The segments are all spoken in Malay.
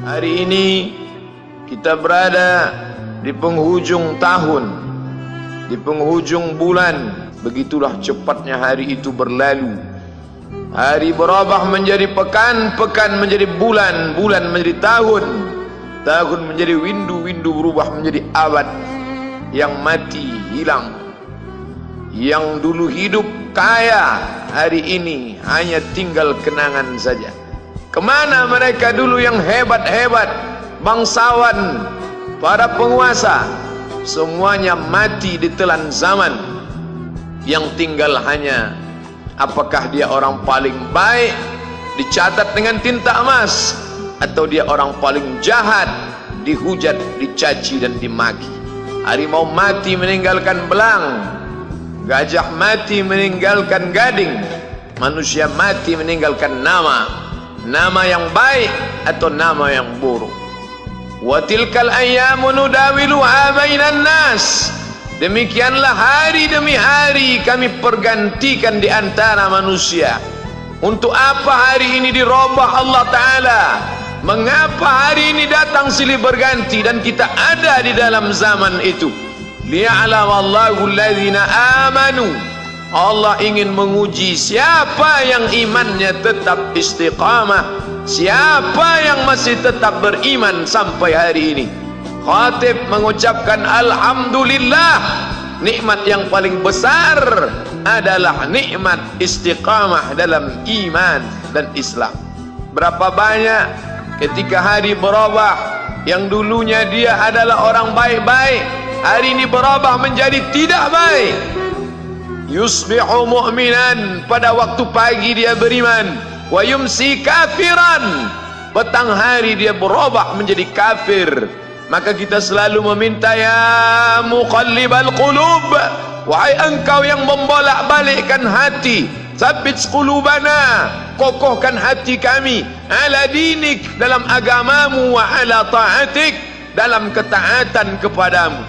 Hari ini kita berada di penghujung tahun, di penghujung bulan. Begitulah cepatnya hari itu berlalu. Hari berubah menjadi pekan, pekan menjadi bulan, bulan menjadi tahun, tahun menjadi windu, windu berubah menjadi abad. Yang mati hilang, yang dulu hidup kaya, hari ini hanya tinggal kenangan saja. Kemana mereka dulu yang hebat-hebat, bangsawan, para penguasa? Semuanya mati ditelan zaman. Yang tinggal hanya apakah dia orang paling baik, dicatat dengan tinta emas, atau dia orang paling jahat, dihujat, dicaci dan dimaki. Harimau mati meninggalkan belang, gajah mati meninggalkan gading, manusia mati meninggalkan nama. Nama yang baik atau nama yang buruk. Wa tilkal ayyamu nudawiluha bainan nas. Demikianlah hari demi hari kami pergantikan di antara manusia. Untuk apa hari ini dirubah Allah Ta'ala? Mengapa hari ini datang silih berganti dan kita ada di dalam zaman itu? Liya'lamallahu alladhina amanu. Allah ingin menguji siapa yang imannya tetap istiqamah, siapa yang masih tetap beriman sampai hari ini. Khatib mengucapkan alhamdulillah, nikmat yang paling besar adalah nikmat istiqamah dalam iman dan Islam. Berapa banyak ketika hari berubah, yang dulunya dia adalah orang baik-baik, hari ini berubah menjadi tidak baik. Yusbihu mu'minan, pada waktu pagi dia beriman, wa yumsi kafiran, petang hari dia berubah menjadi kafir. Maka kita selalu meminta, ya muqallibal qulub, wahai engkau yang membolak-balikkan hati, tsabbit qulubana, kokohkan hati kami, ala dinik, dalam agamamu, wa ala ta'atik, dalam ketaatan kepadamu.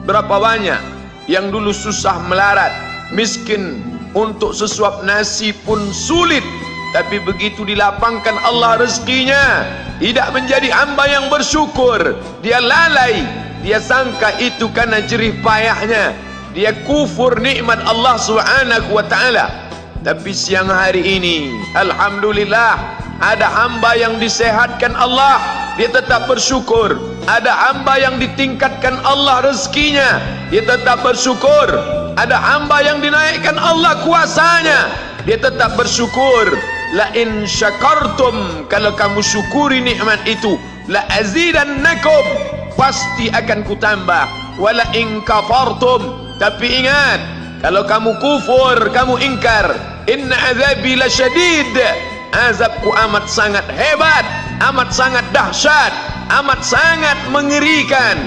Berapa banyak yang dulu susah melarat, miskin, untuk sesuap nasi pun sulit, tapi begitu dilapangkan Allah rezekinya, tidak menjadi hamba yang bersyukur. Dia lalai, dia sangka itu karena jerih payahnya, dia kufur nikmat Allah Subhanahu wa ta'ala. Tapi siang hari ini alhamdulillah, ada hamba yang disehatkan Allah, dia tetap bersyukur. Ada hamba yang ditingkatkan Allah rezekinya, dia tetap bersyukur. Ada hamba yang dinaikkan Allah kuasanya, dia tetap bersyukur. La in syakartum, kalau kamu syukuri nikmat itu, la azidannakum, pasti akan kutambah. Wala in kafartum, tapi ingat, kalau kamu kufur, kamu ingkar, inna azabi lasyadid, azabku amat sangat hebat, amat sangat dahsyat, amat sangat mengerikan.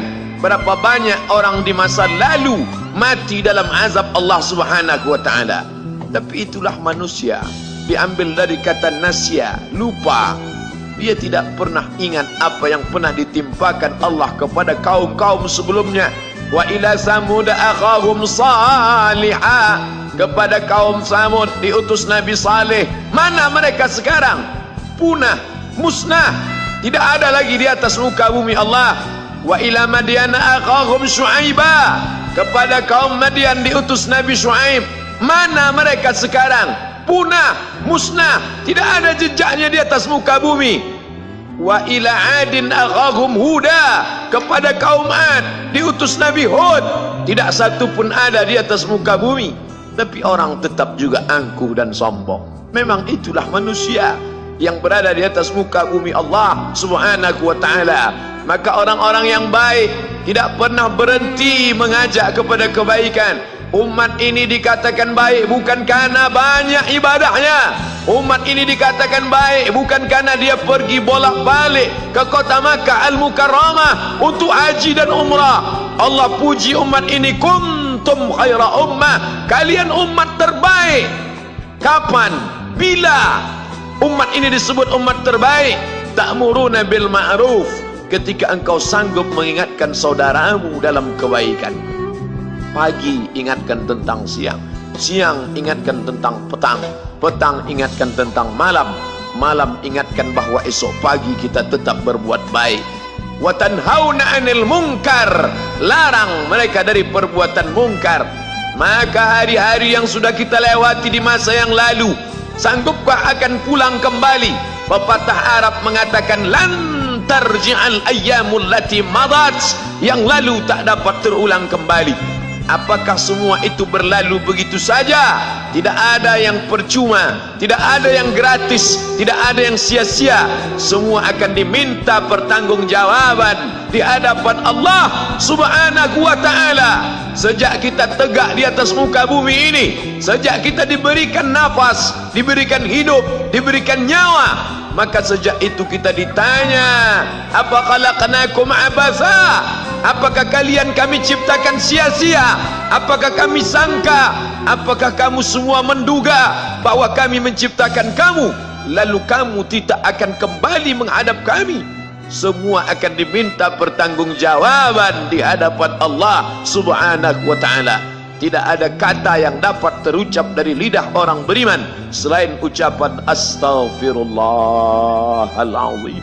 Berapa banyak orang di masa lalu mati dalam azab Allah Subhanahu wa ta'ala. Tapi itulah manusia, diambil dari kata nasya, lupa. Dia tidak pernah ingat apa yang pernah ditimpakan Allah kepada kaum-kaum sebelumnya. Wa ila samud akhahum salihah, kepada kaum Samud diutus Nabi Saleh. Mana mereka sekarang? Punah, musnah, tidak ada lagi di atas muka bumi Allah. Wa ila Madyana akhahum Syu'aiba, kepada kaum Madian diutus Nabi Syu'aib. Mana mereka sekarang? Punah, musnah, tidak ada jejaknya di atas muka bumi. Wa ila Adin akhahum Huda, kepada kaum Ad diutus Nabi Hud. Tidak satu pun ada di atas muka bumi. Tapi orang tetap juga angkuh dan sombong. Memang itulah manusia yang berada di atas muka bumi Allah Subhanahu wa ta'ala. Maka orang-orang yang baik tidak pernah berhenti mengajak kepada kebaikan. Umat ini dikatakan baik bukan karena banyak ibadahnya. Umat ini dikatakan baik bukan karena dia pergi bolak-balik ke kota Makkah Al-Mukarramah untuk haji dan umrah. Allah puji umat ini, kuntum khaira ummah, kalian umat terbaik. Kapan? Bila umat ini disebut umat terbaik? Ta'muruna bil ma'ruf, ketika engkau sanggup mengingatkan saudaramu dalam kebaikan. Pagi ingatkan tentang siang, siang ingatkan tentang petang, petang ingatkan tentang malam, malam ingatkan bahwa esok pagi kita tetap berbuat baik. Wa tanhauna 'anil munkar, larang mereka dari perbuatan mungkar. Maka hari-hari yang sudah kita lewati di masa yang lalu, sanggupkah akan pulang kembali? Pepatah Arab mengatakan lan tarji'al ayyamul lati madat, yang lalu tak dapat terulang kembali. Apakah semua itu berlalu begitu saja? Tidak ada yang percuma, tidak ada yang gratis, tidak ada yang sia-sia. Semua akan diminta pertanggungjawaban di hadapan Allah Subhanahu wa ta'ala. Sejak kita tegak di atas muka bumi ini, sejak kita diberikan nafas, diberikan hidup, diberikan nyawa, maka sejak itu kita ditanya, apa khalaqnakum abatha? Apakah kalian kami ciptakan sia-sia? Apakah kami sangka? Apakah kamu semua menduga bahwa kami menciptakan kamu lalu kamu tidak akan kembali menghadap kami? Semua akan diminta pertanggungjawaban di hadapan Allah Subhanahu wa ta'ala. Tidak ada kata yang dapat terucap dari lidah orang beriman selain ucapan astaghfirullahalazim.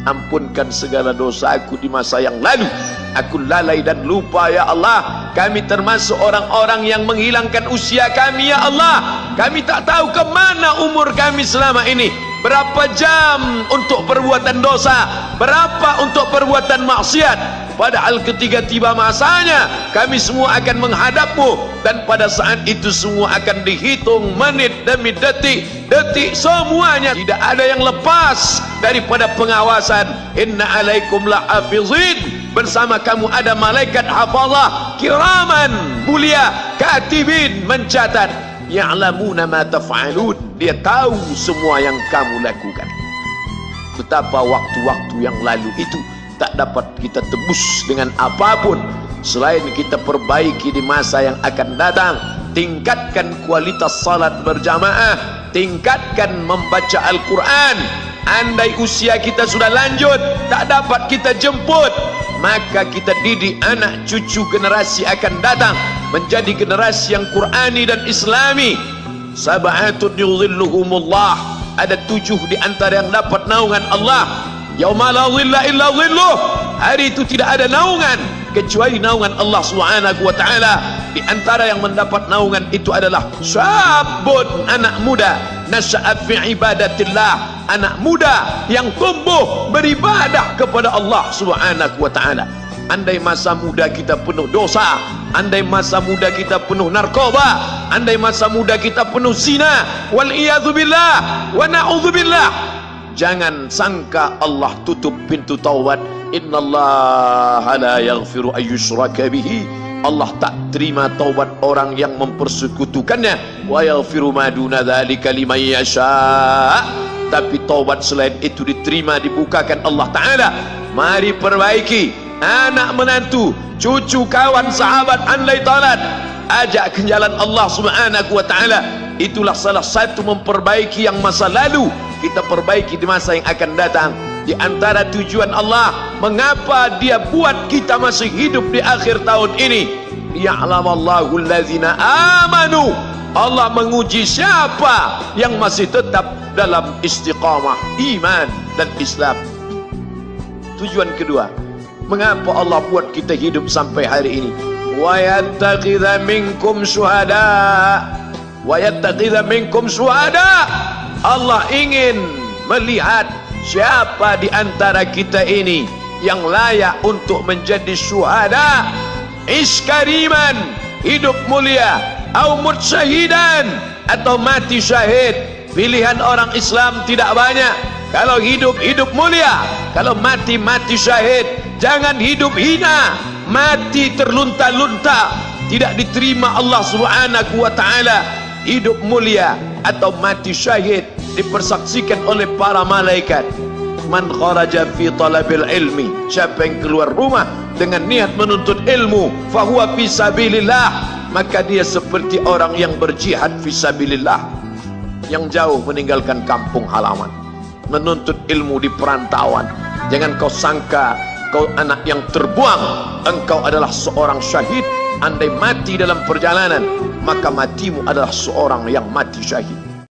Ampunkan segala dosaku di masa yang lalu. Aku lalai dan lupa ya Allah. Kami termasuk orang-orang yang menghilangkan usia kami ya Allah. Kami tak tahu ke mana umur kami selama ini. Berapa jam untuk perbuatan dosa, berapa untuk perbuatan maksiat. Padahal ketika tiba masanya, kami semua akan menghadapmu, dan pada saat itu semua akan dihitung menit demi detik, detik semuanya. Tidak ada yang lepas daripada pengawasan. Inna alaikum la'afizin, bersama kamu ada malaikat hafazah kiraman mulia, katibin mencatat, ya'lamuna ma taf'alun, dia tahu semua yang kamu lakukan. Betapa waktu-waktu yang lalu itu tak dapat kita tebus dengan apapun selain kita perbaiki di masa yang akan datang. Tingkatkan kualitas salat berjamaah, tingkatkan membaca Al-Quran. Andai usia kita sudah lanjut, tak dapat kita jemput, maka kita didik anak cucu generasi akan datang menjadi generasi yang Qurani dan Islami. Sab'atun yudhilluhumullah, ada 7 di antara yang dapat naungan Allah. Yauma la dhilla illa dhilluh, hari itu tidak ada naungan kecuali naungan Allah Subhanahu wa ta'ala. Di antara yang mendapat naungan itu adalah syabun, anak muda, nasya'a fi ibadatillah, anak muda yang tumbuh beribadah kepada Allah Subhanahu wa ta'ala. Andai masa muda kita penuh dosa, andai masa muda kita penuh narkoba, andai masa muda kita penuh zina, wal iyadzubillah wa na'udzubillah, jangan sangka Allah tutup pintu taubat. Innallaha la yaghfiru ayyushraka bihi, Allah tak terima taubat orang yang mempersekutukannya. Wa yaghfiru ma duna dzalika liman yasha, tapi taubat selain itu diterima, dibukakan Allah Ta'ala. Mari perbaiki anak menantu, cucu, kawan, sahabat, andai talat, ajak ke jalan Allah Subhanahu wa ta'ala. Itulah salah satu memperbaiki yang masa lalu, kita perbaiki di masa yang akan datang. Di antara tujuan Allah mengapa dia buat kita masih hidup di akhir tahun ini, ya'lamallahu allazina amanu, Allah menguji siapa yang masih tetap dalam istiqamah iman dan Islam. Tujuan kedua, mengapa Allah buat kita hidup sampai hari ini? Wa yattakhidha minkum syuhada, wa yattakhidha minkum syuhada, Allah ingin melihat siapa di antara kita ini yang layak untuk menjadi syuhada. Iskariman, hidup mulia, au mutsyahidan, atau mati syahid. Pilihan orang Islam tidak banyak. Kalau hidup, hidup mulia. Kalau mati, mati syahid. Jangan hidup hina, mati terlunta-lunta, tidak diterima Allah Subhanahu wa ta'ala. Hidup mulia atau mati syahid dipersaksikan oleh para malaikat. Man kharaja fi talabil ilmi, siapa yang keluar rumah dengan niat menuntut ilmu, fahuwa fi sabilillah, maka dia seperti orang yang berjihad fi sabilillah, yang jauh meninggalkan kampung halaman, menuntut ilmu di perantauan. Jangan kau sangka kau anak yang terbuang, engkau adalah seorang syahid. Andai mati dalam perjalanan, maka matimu adalah seorang yang mati syahid.